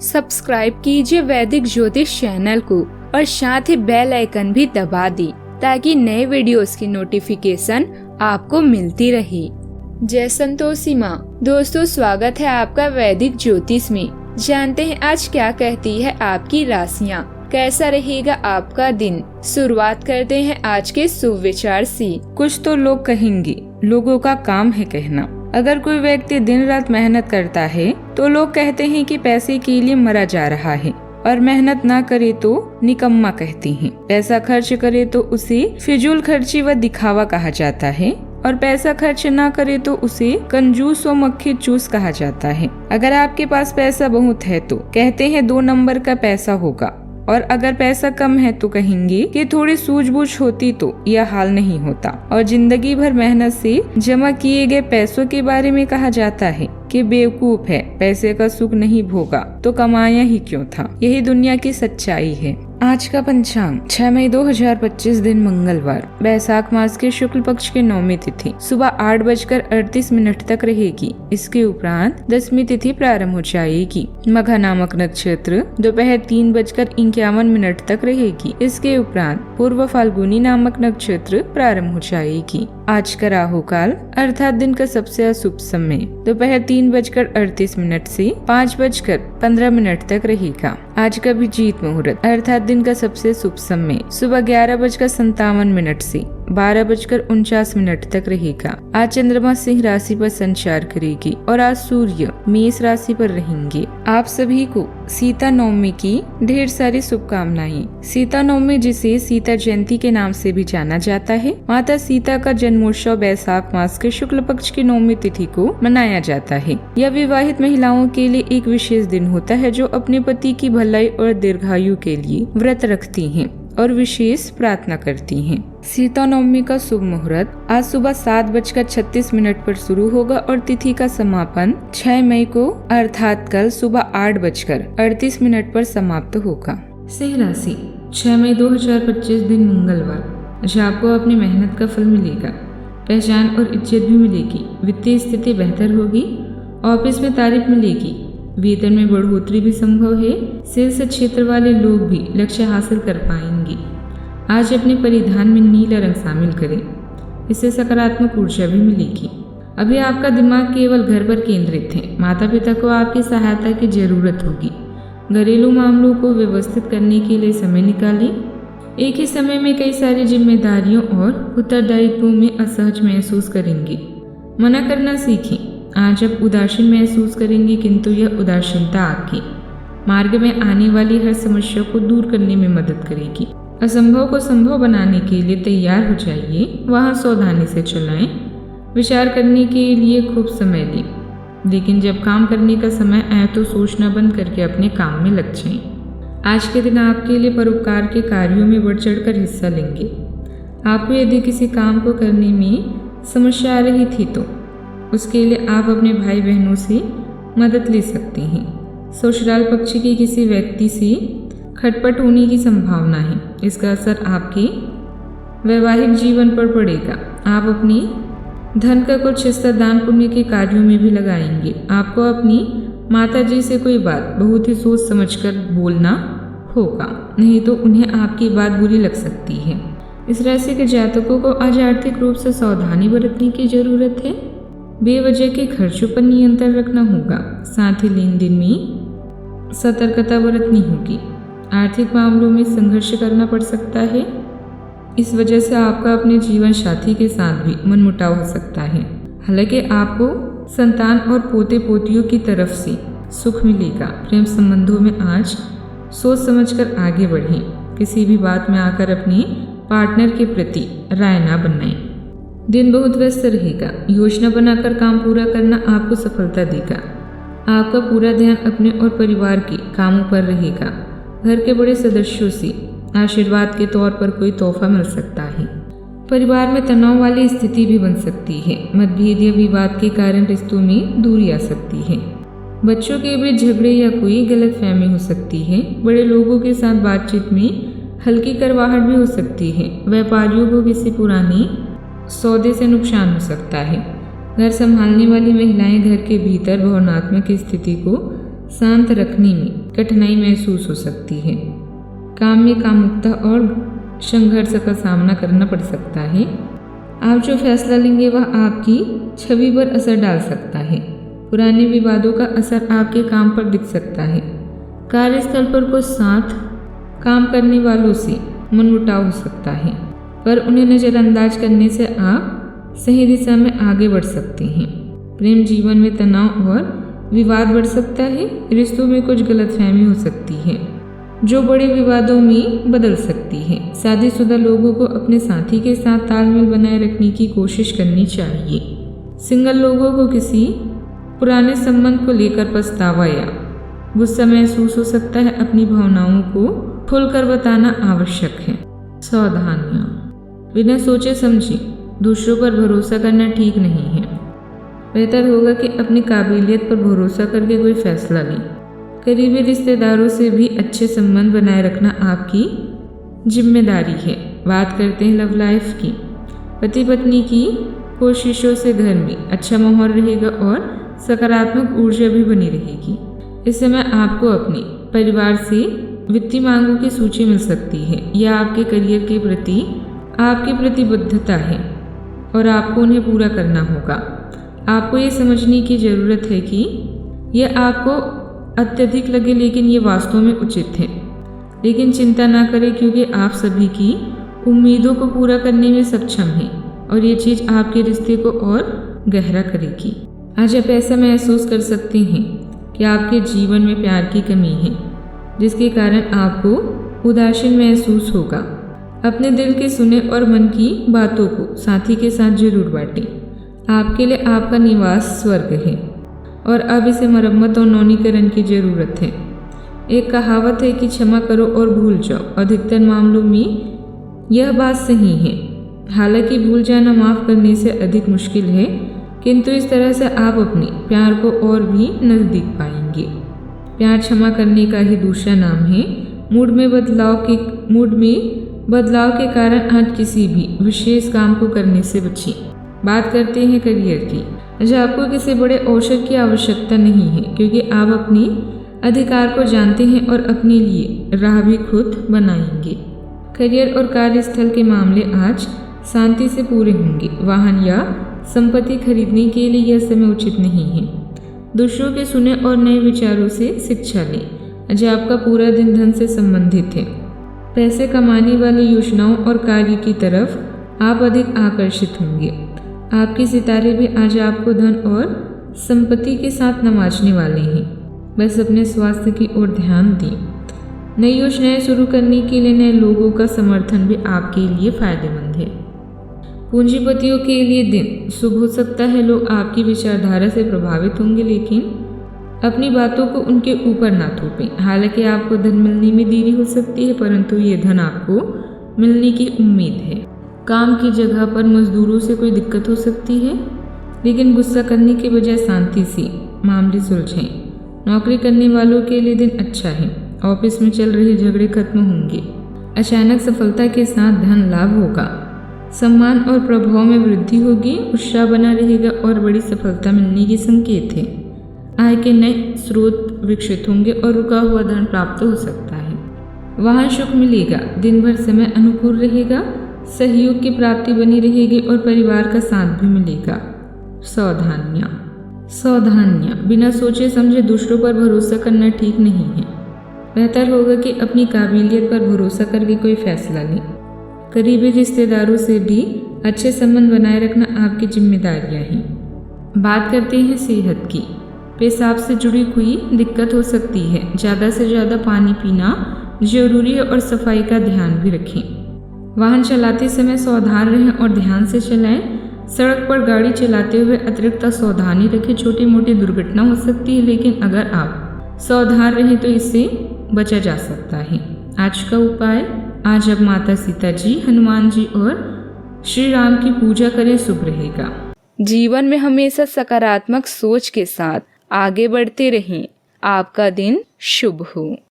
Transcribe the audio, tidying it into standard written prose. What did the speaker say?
Subscribe कीजिए वैदिक ज्योतिष चैनल को और साथ ही बेल आइकन भी दबा दी ताकि नए वीडियोस की नोटिफिकेशन आपको मिलती रहे। जय संतोषी माँ। दोस्तों, स्वागत है आपका वैदिक ज्योतिष में। जानते हैं आज क्या कहती है आपकी राशियाँ, कैसा रहेगा आपका दिन। शुरुआत करते हैं आज के शुभ विचार से। कुछ तो लोग कहेंगे, लोगों का काम है कहना। अगर कोई व्यक्ति दिन रात मेहनत करता है तो लोग कहते हैं कि पैसे के लिए मरा जा रहा है, और मेहनत ना करे तो निकम्मा कहते हैं। पैसा खर्च करे तो उसे फिजूल खर्ची व दिखावा कहा जाता है, और पैसा खर्च ना करे तो उसे कंजूस व मक्खी चूस कहा जाता है। अगर आपके पास पैसा बहुत है तो कहते हैं 2 नंबर का पैसा होगा, और अगर पैसा कम है तो कहेंगे कि थोड़ी सूझबूझ होती तो यह हाल नहीं होता। और जिंदगी भर मेहनत से जमा किए गए पैसों के बारे में कहा जाता है कि बेवकूफ है, पैसे का सुख नहीं भोगा तो कमाया ही क्यों था। यही दुनिया की सच्चाई है। आज का पंचांग 6 मई 2025 दिन मंगलवार, वैशाख मास के शुक्ल पक्ष के 9वीं तिथि सुबह 8:38 तक रहेगी। इसके उपरांत 10वीं तिथि प्रारंभ हो जाएगी। मघा नामक नक्षत्र दोपहर 3:51 तक रहेगी। इसके उपरांत पूर्व फाल्गुनी नामक नक्षत्र प्रारंभ हो जाएगी। आज का राहु काल अर्थात दिन का सबसे अशुभ समय दोपहर 3:38 से 5:15 तक रहेगा। आज का अभिजीत मुहूर्त अर्थात दिन का सबसे शुभ समय सुबह 11:57 से 12:49 तक रहेगा। आज चंद्रमा सिंह राशि पर संचार करेगी और आज सूर्य मेष राशि पर रहेंगे। आप सभी को सीता नवमी की ढेर सारी शुभकामनाएं। सीता नवमी, जिसे सीता जयंती के नाम से भी जाना जाता है, माता सीता का जन्मोत्सव वैशाख मास के शुक्ल पक्ष की 9वीं तिथि को मनाया जाता है। यह विवाहित महिलाओं के लिए एक विशेष दिन होता है जो अपने पति की भलाई और दीर्घायु के लिए व्रत रखती हैं और विशेष प्रार्थना करती हैं। सीता नवमी का शुभ मुहूर्त आज सुबह 7:36 पर शुरू होगा और तिथि का समापन 6 मई को अर्थात कल सुबह 8:38 पर समाप्त होगा। सिंह राशि 6 मई 2025 दिन मंगलवार, आज आपको अपनी मेहनत का फल मिलेगा। पहचान और इज्जत भी मिलेगी। वित्तीय स्थिति बेहतर होगी। ऑफिस में तारीफ मिलेगी। वेतन में बढ़ोतरी भी संभव है। सेल्स क्षेत्र वाले लोग भी लक्ष्य हासिल कर पाएंगे। आज अपने परिधान में नीला रंग शामिल करें, इससे सकारात्मक ऊर्जा भी मिलेगी। अभी आपका दिमाग केवल घर पर केंद्रित है। माता पिता को आपकी सहायता की जरूरत होगी। घरेलू मामलों को व्यवस्थित करने के लिए समय निकालें। एक ही समय में कई सारी जिम्मेदारियों और उत्तरदायित्वों में असहज महसूस करेंगे। मना करना सीखें। आज आप उदासीन महसूस करेंगे, किंतु यह उदासीनता आपकी मार्ग में आने वाली हर समस्या को दूर करने में मदद करेगी। असंभव को संभव बनाने के लिए तैयार हो जाइए। वाहन सावधानी से चलाएं। विचार करने के लिए खूब समय लें, लेकिन जब काम करने का समय आए तो सोचना बंद करके अपने काम में लग जाएं। आज के दिन आपके लिए परोपकार के कार्यों में बढ़ चढ़कर हिस्सा लेंगे। आपको यदि किसी काम को करने में समस्या आ रही थी तो उसके लिए आप अपने भाई बहनों से मदद ले सकते हैं। ससुराल पक्ष के किसी व्यक्ति से खटपट होने की संभावना है। इसका असर आपके वैवाहिक जीवन पर पड़ेगा। आप अपनी धन का कुछ हिस्सा दान पुण्य के कार्यों में भी लगाएंगे। आपको अपनी माता जी से कोई बात बहुत ही सोच समझकर बोलना होगा, नहीं तो उन्हें आपकी बात बुरी लग सकती है। इस राशि के जातकों को आज आर्थिक रूप से सावधानी बरतने की जरूरत है। बेवजह के खर्चों पर नियंत्रण रखना होगा। साथ ही लेन देन में सतर्कता बरतनी होगी। आर्थिक मामलों में संघर्ष करना पड़ सकता है। इस वजह से आपका अपने जीवन साथी के साथ भी मनमुटाव हो सकता है। हालांकि आपको संतान और पोते पोतियों की तरफ से सुख मिलेगा। प्रेम संबंधों में आज सोच समझकर आगे बढ़ें। किसी भी बात में आकर अपने पार्टनर के प्रति राय ना बनाएं। दिन बहुत व्यस्त रहेगा। योजना बनाकर काम पूरा करना आपको सफलता देगा। आपका पूरा ध्यान अपने और परिवार के कामों पर रहेगा। घर के बड़े सदस्यों से आशीर्वाद के तौर पर कोई तोहफा मिल सकता है। परिवार में तनाव वाली स्थिति भी बन सकती है। मतभेद या विवाद के कारण रिश्तों में दूरी आ सकती है। बच्चों के बीच झगड़े या कोई गलतफहमी हो सकती है। बड़े लोगों के साथ बातचीत में हल्की करवाहट भी हो सकती है। व्यापारियों को किसी पुरानी सौदे से नुकसान हो सकता है। घर संभालने वाली महिलाएं घर के भीतर भावनात्मक स्थिति को शांत रखने में कठिनाई महसूस हो सकती है। काम में कामुकता और संघर्ष का सामना करना पड़ सकता है। आप जो फैसला लेंगे वह आपकी छवि पर असर डाल सकता है। पुराने विवादों का असर आपके काम पर दिख सकता है। कार्यस्थल पर कुछ साथ काम करने वालों से मनमुटाव हो सकता है, पर उन्हें नज़रअंदाज करने से आप सही दिशा में आगे बढ़ सकते हैं। प्रेम जीवन में तनाव और विवाद बढ़ सकता है। रिश्तों में कुछ गलतफहमी हो सकती है जो बड़े विवादों में बदल सकती है। शादीशुदा लोगों को अपने साथी के साथ तालमेल बनाए रखने की कोशिश करनी चाहिए। सिंगल लोगों को किसी पुराने संबंध को लेकर पछतावा या गुस्सा महसूस हो सकता है। अपनी भावनाओं को खुलकर बताना आवश्यक है। सावधानियां, बिना सोचे समझे दूसरों पर भरोसा करना ठीक नहीं है। बेहतर होगा कि अपनी काबिलियत पर भरोसा करके कोई फैसला लें। करीबी रिश्तेदारों से भी अच्छे संबंध बनाए रखना आपकी जिम्मेदारी है। बात करते हैं लव लाइफ की। पति पत्नी की कोशिशों से घर में अच्छा माहौल रहेगा और सकारात्मक ऊर्जा भी बनी रहेगी। इस समय आपको अपने परिवार से वित्तीय मांगों की सूची मिल सकती है। यह आपके करियर के प्रति आपकी प्रतिबद्धता है और आपको उन्हें पूरा करना होगा। आपको ये समझने की ज़रूरत है कि यह आपको अत्यधिक लगे, लेकिन ये वास्तव में उचित है। लेकिन चिंता ना करें, क्योंकि आप सभी की उम्मीदों को पूरा करने में सक्षम हैं और ये चीज़ आपके रिश्ते को और गहरा करेगी। आज आप ऐसा महसूस कर सकते हैं कि आपके जीवन में प्यार की कमी है, जिसके कारण आपको उदासीन महसूस होगा। अपने दिल के सुने और मन की बातों को साथी के साथ जरूर बांटें। आपके लिए आपका निवास स्वर्ग है और अब इसे मरम्मत और नवीनीकरण की ज़रूरत है। एक कहावत है कि क्षमा करो और भूल जाओ। अधिकतर मामलों में यह बात सही है। हालांकि भूल जाना माफ़ करने से अधिक मुश्किल है, किंतु इस तरह से आप अपने प्यार को और भी नज़दीक पाएंगे। प्यार क्षमा करने का ही दूसरा नाम है। मूड में बदलाव के कारण आज किसी भी विशेष काम को करने से बचें। बात करते हैं करियर की। आज आपको किसी बड़े अवसर की आवश्यकता नहीं है, क्योंकि आप अपने अधिकार को जानते हैं और अपने लिए राह भी खुद बनाएंगे। करियर और कार्यस्थल के मामले आज शांति से पूरे होंगे। वाहन या संपत्ति खरीदने के लिए यह समय उचित नहीं है। दूसरों के सुने और नए विचारों से शिक्षा लें। आज आपका पूरा दिन धन से संबंधित है। पैसे कमाने वाली योजनाओं और कार्य की तरफ आप अधिक आकर्षित होंगे। आपके सितारे भी आज आपको धन और संपत्ति के साथ नवाजने वाले हैं। बस अपने स्वास्थ्य की ओर ध्यान दें। नई योजनाएं शुरू करने के लिए नए लोगों का समर्थन भी आपके लिए फायदेमंद है। पूंजीपतियों के लिए दिन शुभ हो सकता है। लोग आपकी विचारधारा से प्रभावित होंगे, लेकिन अपनी बातों को उनके ऊपर ना थोपें। हालांकि आपको धन मिलने में देरी हो सकती है, परंतु ये धन आपको मिलने की उम्मीद है। काम की जगह पर मजदूरों से कोई दिक्कत हो सकती है, लेकिन गुस्सा करने के बजाय शांति से मामले सुलझें। नौकरी करने वालों के लिए दिन अच्छा है। ऑफिस में चल रहे झगड़े खत्म होंगे। अचानक सफलता के साथ धन लाभ होगा। सम्मान और प्रभाव में वृद्धि होगी। उत्साह बना रहेगा और बड़ी सफलता मिलने के संकेत है। आय के नए स्रोत विकसित होंगे और रुका हुआ धन प्राप्त हो सकता है। वाहन सुख मिलेगा। दिन भर समय अनुकूल रहेगा। सहयोग की प्राप्ति बनी रहेगी और परिवार का साथ भी मिलेगा। सावधानियां, बिना सोचे समझे दूसरों पर भरोसा करना ठीक नहीं है। बेहतर होगा कि अपनी काबिलियत पर भरोसा करके कोई फैसला लें। करीबी रिश्तेदारों से भी अच्छे संबंध बनाए रखना आपकी जिम्मेदारियां हैं। बात करते हैं सेहत की। पेशाब से जुड़ी हुई दिक्कत हो सकती है। ज़्यादा से ज़्यादा पानी पीना जरूरी है और सफाई का ध्यान भी रखें। वाहन चलाते समय सावधान रहें और ध्यान से चलाएं। सड़क पर गाड़ी चलाते हुए अतिरिक्त सावधानी रखें। छोटी मोटी दुर्घटना हो सकती है, लेकिन अगर आप सावधान रहें तो इससे बचा जा सकता है। आज का उपाय, आज अब माता सीता जी, हनुमान जी और श्री राम की पूजा करें, शुभ रहेगा। जीवन में हमेशा सकारात्मक सोच के साथ आगे बढ़ते रहें। आपका दिन शुभ हो।